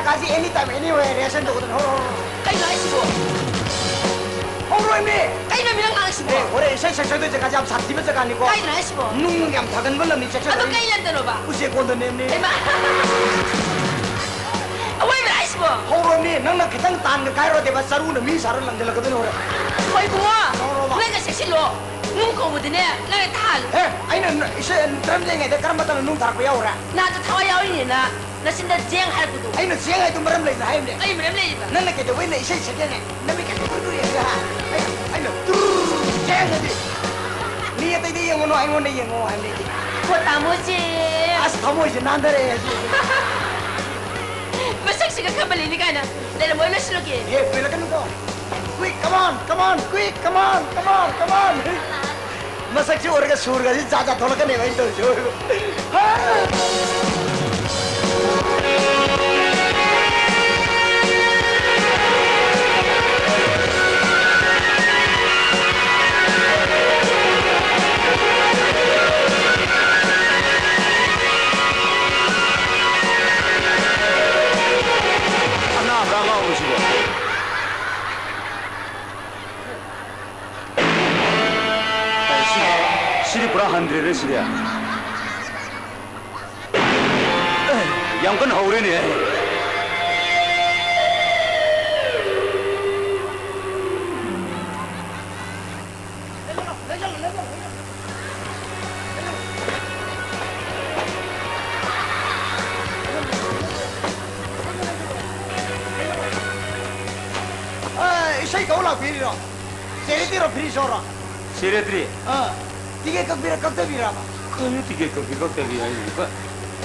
가지 anytime anywhere 레슨 도거든. 까이나 하시고. 홍로임니. 까이나 미랑 하시고. 네, 올해 섹션도 저 가지 암사 집에서 가니고. 까이나 하시고. 눅눅이 암 작은 걸로 섹션. 아또 까이나 되노 봐. 우시에 건드네니. 에마. 왜 하시고? 홍로임니 너는 그냥 딴 가이로 대봐 사루는 미사를 남들거든 오래. 거의 부모. 내가 섹실로. 눈고 보더네. 나가 다. 에, 아이는 이제 드럼쟁이 내 까람바다는 눈 달고 야오라. 나도 타와 야오니나. 나 진짜 쟁 할 것도. 아이는 지행해도 머름 레이나 하임네. 까이 머름 레이나. 너는 그때 왜 이제 세계네. 너는 그때 꿀꿀이야. 아이는 뚜 쟁해지. 니한테 이 영어노 아이는 영어 하임네. 뭐 다모지. 아스 다모지 난다래야지. 뭐 섹시가 카발리니까나. 내가 뭘 넣으시려게. 예, 왜 이렇게 거? Quick, come on, quick, come on. Masak si orang surga si jaja tolak kan ya itu jo. Anak berangkat urusi gua. Siri pura handre siria. Yang kan haure ni. Saya kau lah pilih lah. Seri tiro pilih seorang. Siri tri. Tiga kak bira apa? Kau tiga kak bira ini.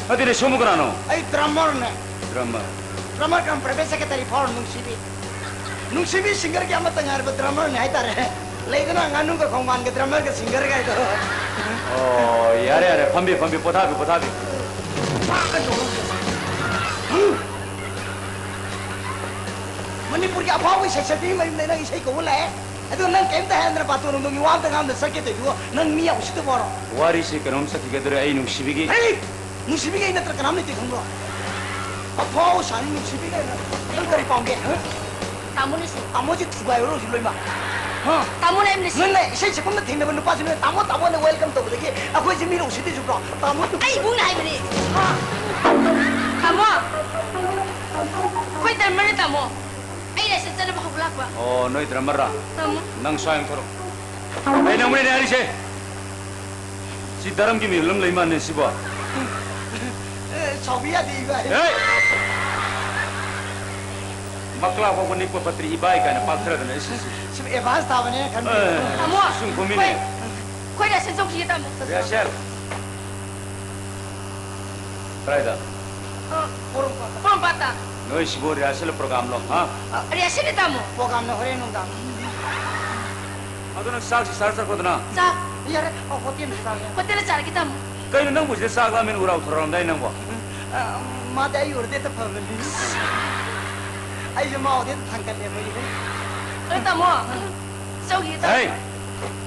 Ada ni semua kan ano? Ay drummer ne. Drummer kan profesor kita di forum nungsibi singer ke amat tengah ada drummer ne ay tare. Lagi na nganu ke kongman ke drummer ke singer ke itu. Oh, ya, pambi, potabi. Manipur ke apa wis sesuatu macam ni nang isai kau lah. Itu nang kem dah hendra patu nung iwan tengah anda sakit itu nang mia usitu boro. Waris ekonom sakit kedua ay nungsibi ki. Hey, nungsibi ke ini terkenal ni tiga orang. Apa usaha nungsibi ke? Nang kari pangge. Tamu ni sih. Tamu je juga orang sih lima. Tamu ni ni sih. Nang saya cakap nak tinggal benda pasal tamu ni welcome tu betul ke? Aku je mira usitu juga. Tamu tu. Ay bunga ay beri. Tamu. Kau dah mana tamu? Ay dah secara bahulak ba. Oh, noi drummer ra. Tamu. Nang sayang thoro. Ay nang muni ni hari se. Si daram ki milam lima ni si ba. Sabiya di iba. Hey. Makla ko ni ko patri ibai ka na patra na isi. Sib advance tahu ni kan. Tamu. Sung ko mini. Kau dah sejauh kita tamu. Ya share. Try da. Purung patah. Noi si bo rehearsal program lo, ha? Reaksi ni tamu. Program ni hari nung tamu. Ado nang sak ko na. Sak. Iya, hotel mesti tahu. Hotel cara kita tamu. Kay nang bujhe sak la min urau thoron dai nang bo. Mada ayu urde tu problem ni. Ayu mau dia tangkat dia bagi. Kau tamu. Jauh kita. Hey.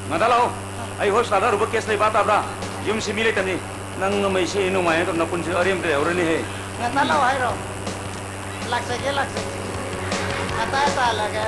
Ngadalo. Ay host na rubo case lai bata bra. Yum si mile tani. Nang mai se inu mai to na pun se arim de aure ni he. Ngatala hai ro. Lak sake. Kata lagi.